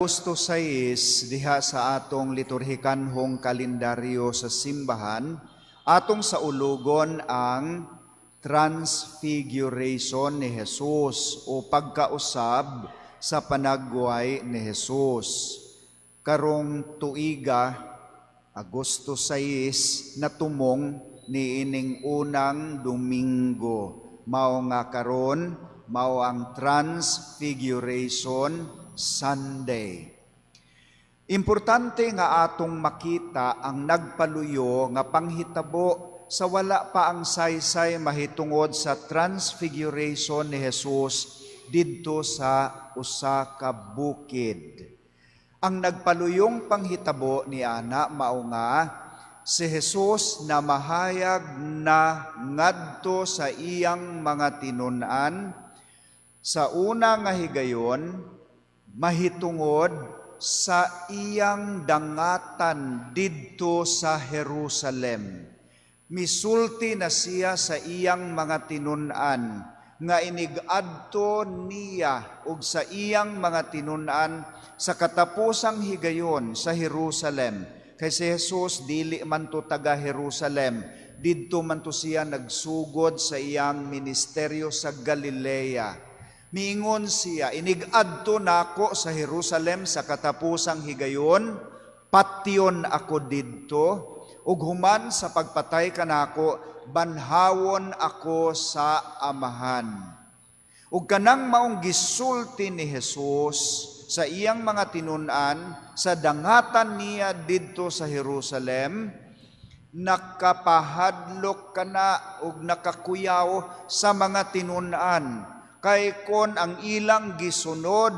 Agosto 6, diha sa atong liturhikanhong kalendaryo sa simbahan, atong sa ulugon ang Transfiguration ni Jesus o pagkausab sa panagway ni Jesus. Karong tuiga, Agosto 6, natumong niining unang Domingo. Mao nga karon, mao ang Transfiguration Sunday. Importante nga atong makita ang nagpaluyo nga panghitabo sa wala pa ang saysay mahitungod sa Transfiguration ni Jesus didto sa usa ka bukid. Ang nagpaluyong panghitabo ni ana mao nga si Jesus na mahayag na ngadto sa iyang mga tinun-an sa una nga higayon mahitungod sa iyang dangatan didto sa Jerusalem. Misulti na siya sa iyang mga tinun-an nga inigadto niya ug sa iyang mga tinun-an sa katapusang higayon sa Jerusalem. Kay si Jesus dili man to taga Jerusalem, didto man to siya nagsugod sa iyang ministeryo sa Galilea. Miingon siya, inigadto nako sa Jerusalem sa katapusang higayon, patyon ako didto, ug human sa pagpatay kanako, banhawon ako sa Amahan. Ug kanang maong gisulti ni Jesus sa iyang mga tinun-an, sa dangatan niya didto sa Jerusalem, nakapahadlok kana ug nakakuyaw sa mga tinun-an. Kay kon ang ilang gisunod,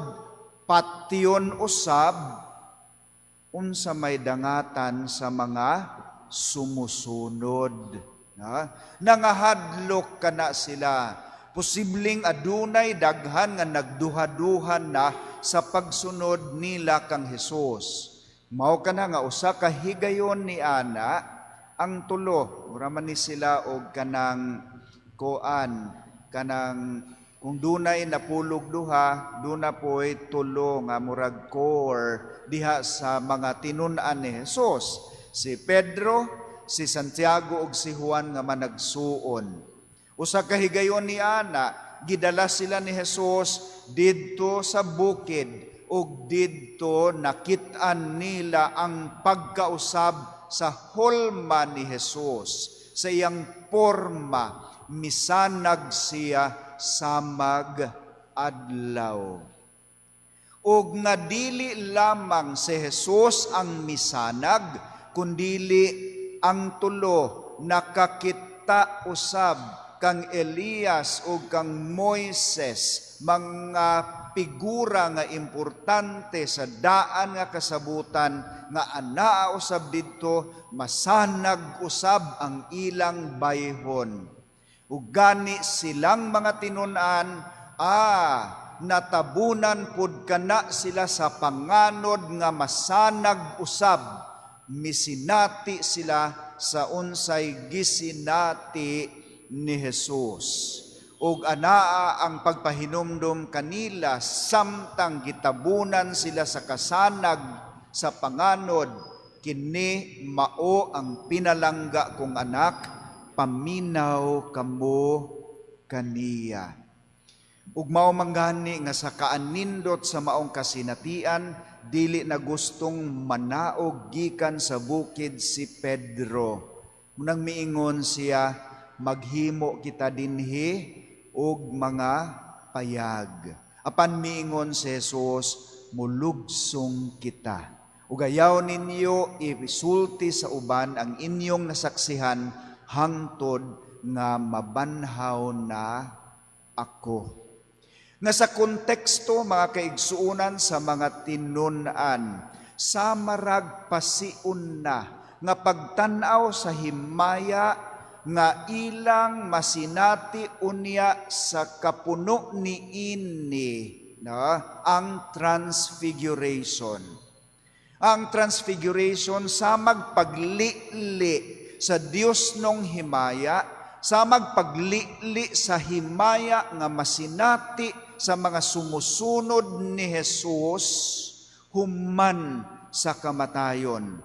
patyon usab, unsa may dangatan sa mga sumusunod. Nangahadlok kana sila. Posibleng adunay daghan nga nagduha-duhan na sa pagsunod nila kang Hesus. Mao kana nga usa ka higayon ni ana ang tulo. Mura man ni sila og kanang kanang kung dunay napulog duha, duna po'y tulo nga murag core diha sa mga tinun-an ni Jesus. Si Pedro, si Santiago ug si Juan nga managsuon. Usa ka higayon ni ana, gidala sila ni Jesus didto sa bukid ug didto nakit-an nila ang pagkausab sa hulma ni Jesus. Sa iyang porma, misanag siya samag adlaw. Ug nga dili lamang si Jesus ang misanag, kundili ang tulo nakakita usab kang Elias ug kang Moises, mga figura nga importante sa daan nga kasabutan nga anaa usab didto, masanag usab ang ilang bayhon. Ug gani silang mga tinun-an, natabunan pud kana sila sa panganod nga masanag usab. Misinati sila sa unsay gisinati ni Jesus. Ug anaa ang pagpahinumdum kanila samtang gitabunan sila sa kasanag sa panganod, kini mao ang pinalangga kong anak, paminaw kamo kaniya. Ug mao manggani nga sa kaanindot sa maong kasinatian, dili na gustong manaog gikan sa bukid si Pedro. Munang miingon siya, maghimo kita dinhi og mga payag. Apan miingon si Jesus, mulugsong kita. Ug ayaw ninyo isulti sa uban ang inyong nasaksihan hangtod nga mabanhaw na ako. Nga sa konteksto, mga kaigsuunan sa mga tinun-an, sa marag pasiun na nga pagtan-aw sa himaya nga ilang masinati unya sa kapuno niini ang Transfiguration. Ang Transfiguration sa magpaglili sa Dios nung himaya, sa magpaglili sa himaya nga masinati sa mga sumusunod ni Jesus, human sa kamatayon.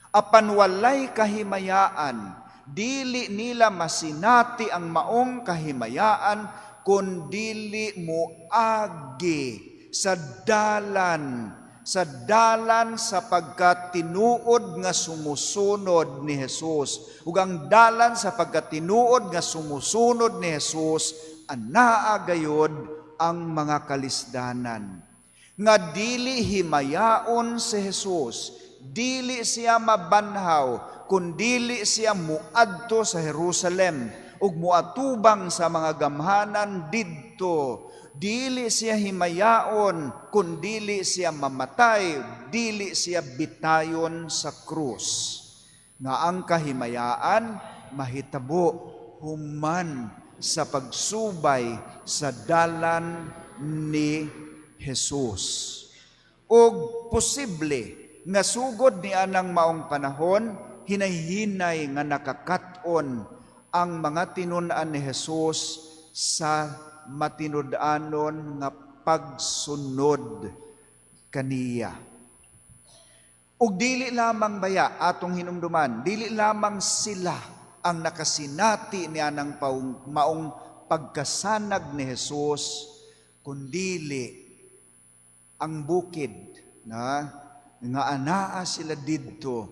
Apan walay kahimayaan, dili nila masinati ang maong kahimayaan, kundili moagi sa dalan sapagkat tinuod nga sumusunod ni Jesus. Ug ang dalan sapagkat tinuod nga sumusunod ni Jesus, anaa gayud ang mga kalisdanan. Nga dili himayaon si Jesus, dili siya mabanhaw, kundili siya muadto sa Jerusalem ug muatubang sa mga gamhanan didto. Dili siya himayaon, kundili siya mamatay, dili siya bitayon sa krus. Nga ang kahimayaan mahitabo human sa pagsubay sa dalan ni Jesus. Ug posible nga sugod ni anang maong panahon, hinay-hinay nga nakakaton ang mga tinun-an ni Jesus sa matinud-anon nga pagsunod kaniya. Ug dili lamang baya atong hinumduman, dili lamang sila ang nakasinati ni anang maong pagkasanag ni Jesus, kundili ang bukid na nga anaa sila didto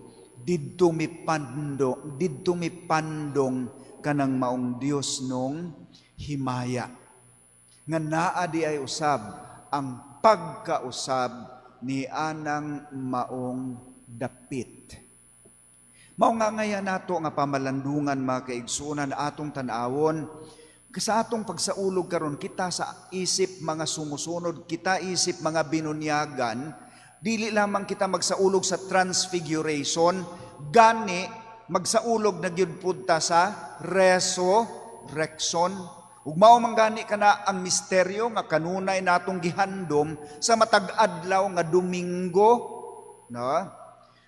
mipandong kanang maong Dios nung himaya. Nga naa di ay usab ang pagkausab ni anang maong dapit. Mao nga ngayon nato nga pamalandungan mga kaigsunan atong tanawon, sa atong pagsaulog karon kita sa isip mga sumusunod, kita isip mga binunyagan, dili lamang kita magsaulog sa transfiguration, gani magsaulog na gyud pudta sa resurrection. Ug mao man gani kana ang misteryo nga kanunay natong gihandom sa matag adlaw nga Domingo, no?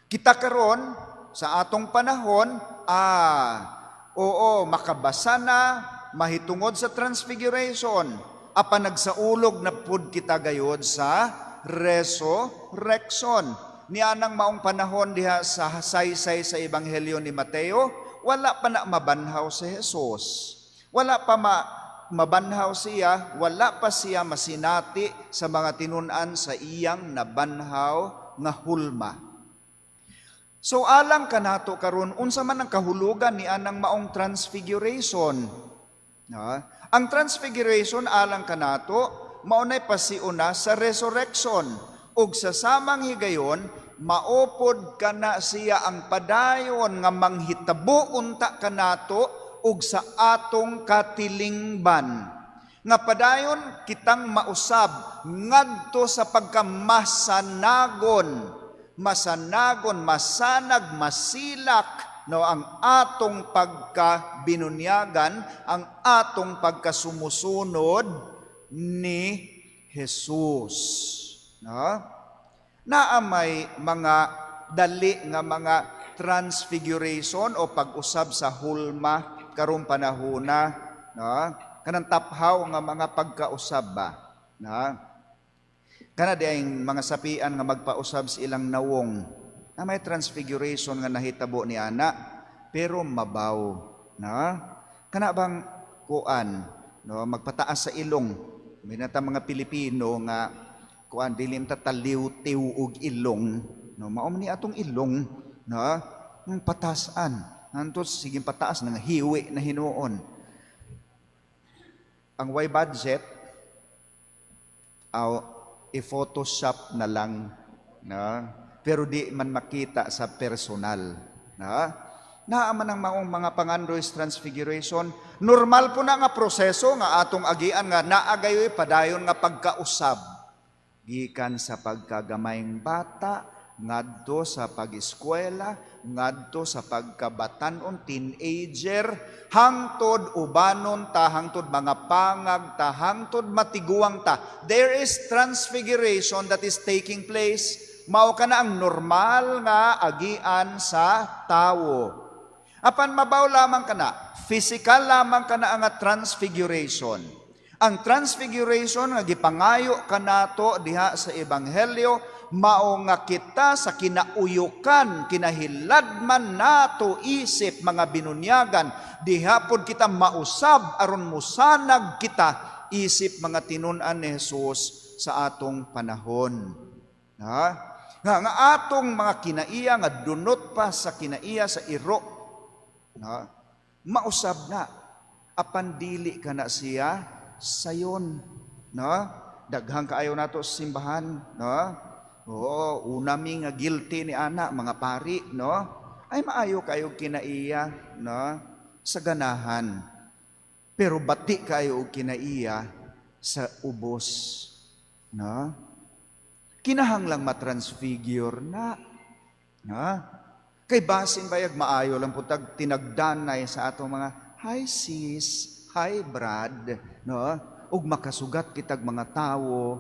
Kita karon sa atong panahon, makabasa na mahitungod sa transfiguration, apan nagsaulog na pud kita gayod sa resurrection. Nianang maong panahon diha sa saysay sa Ebanghelyo ni Mateo, wala pa na mabanhaw si Jesus. Wala pa mabanhaw siya, wala pa siya masinati sa mga tinun-an sa iyang nabanhaw nga hulma. So alang kanato karon unsa man ang kahulugan ni anang maong transfiguration? Ang transfiguration alang kanato maunay pasiuna sa resurrection, ug sa samang higayon maupod kana siya ang padayon nga manghitabo unta kanato ug sa atong katilingban. Nga padayon kitang mausab ngadto sa masanag, masilak, no, ang atong pagkabinunyagan, ang atong pagkasumusunod ni Jesus. No? Naamay mga dali nga mga transfiguration o pag-usab sa hulma karong panahona, no? Kanang taphaw nga mga pagkausab ba, no? Kana di ay mga sapian nga magpausab sa ilang nawong na may transfiguration nga nahitabo ni ana, pero mabaw, na? Kana bang kuan, no, magpataas sa ilong. Minata mga Pilipino nga kuan dilim ta taliw-tiw og ilong, no, mao man ni atong ilong, na ng patasan. Nantos sige pataas nga hiwi na hinuon. Ang way budget i-photoshop na lang, na pero di man makita sa personal, na naaman ang maong mga pangandroys transfiguration. Normal po na nga proseso nga atong agian nga naagayoy padayon nga pagkausab gikan sa pagkagamayng bata ngadto sa pag-eskwela, ngadto sa pagkabatan-on, teenager, hangtod ubanon ta, hangtod mga pangag ta, hangtod matiguang ta. There is transfiguration that is taking place. Mao kana ang normal nga agian sa tawo. Apan mabaw lamang kana, physical lamang kana ang transfiguration. Ang transfiguration nga gipangayo kanato diha sa ebanghelyo mao nga kita sa kinauyukan kinahiladman nato isip mga binunyagan diha pod kita mausab aron musanag kita isip mga tinun-an ni Hesus sa atong panahon. Nga atong mga kinaiya nga dunot pa sa kinaiya sa iro. Mausab na apan dili kana siya sayon, daghang kaayo nato sa simbahan, Oo, unami nga guilty ni ana mga pari, ay maayo kayo kinaiya, sa ganahan. Pero bati kayo kinaiya sa ubos, Kinahanglang matransfigure na, Kay basin bayag maayo lang putag tinagdanay sa atong mga hi sis, hi brad, ug makasugat kitag mga tawo,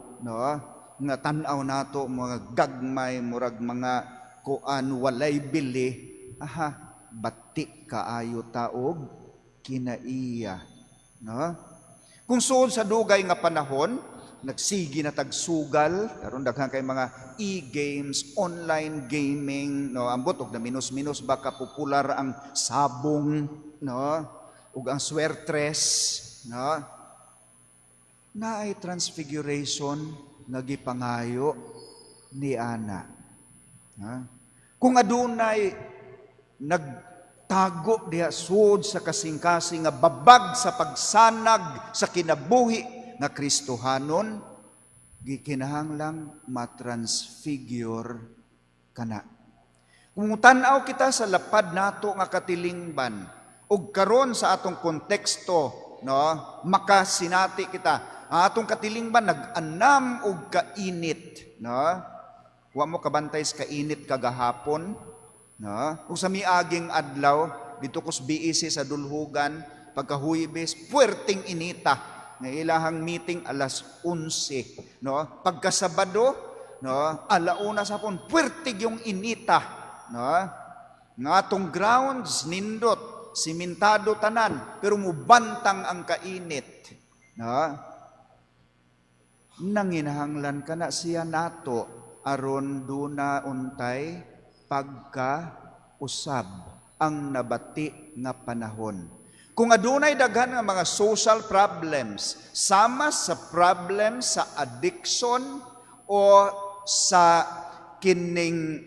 nga tan-aw nato mga gagmay murag mga kuan walay bili, bati kaayo taog kinaiya, Kung suod sa dugay nga panahon, nagsigi na tagsugal, karon daghang kay mga e-games, online gaming, ambot og na minus-minus baka popular ang sabong, ug ang swertres, naay transfiguration nga gipangayo ni ana. Kung adunay nagtago diha sud sa kasing-kasing nga babag sa pagsanag sa kinabuhi nga Kristohanon, gikinahanglang matransfigure kana. Kung tan-aw kita sa lapad nato nga katilingban, ug karon sa atong konteksto, makasinati kita. Atong katilingban nag-anam og kainit, Wa mo kabantay sa kainit kagahapon, Ug sa miaging adlaw dito kus BEC sa Dulhugan pagkahuybes puwerteng inita. Nga ilahang meeting alas 11, Pagka Sabado, alauna sa hapon puwerteng yung inita, Nga atong grounds nindot simentado tanan, pero mubantang ang kainit. Nanginahanglan ka na siya nato, aron duna untay pagkausab ang nabati nga panahon. Kung adunay daghan nga mga social problems, sama sa problem sa addiction o sa kining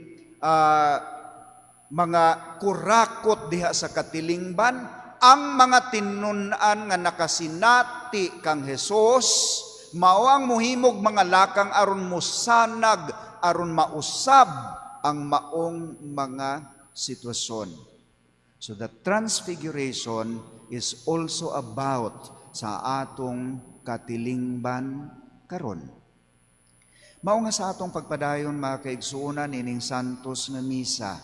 mga kurakot diha sa katilingban, ang mga tinun-an nga nakasinati kang Hesus mao ang muhimog mga lakang aron musanag, aron mausab ang maong mga sitwasyon. So the transfiguration is also about sa atong katilingban karon. Mao nga sa atong pagpadayon mga kaigsuonan ining santos nga misa,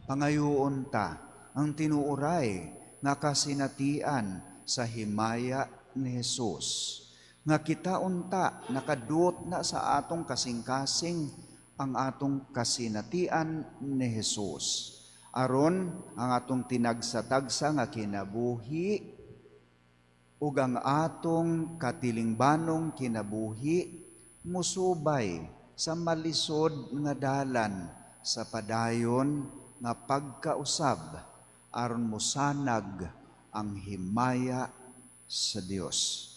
pangayuon ta ang tinuoray nga kasinatian sa himaya ni Hesus. Nga kita unta nakadut na sa atong kasing-kasing ang atong kasinatian ni Hesus. Aron ang atong tinagsatagsa nga kinabuhi ug ang atong katilingbanong kinabuhi musubay sa malisod nga dalan sa padayon nga pagkausab aron mosanag ang himaya sa Dios.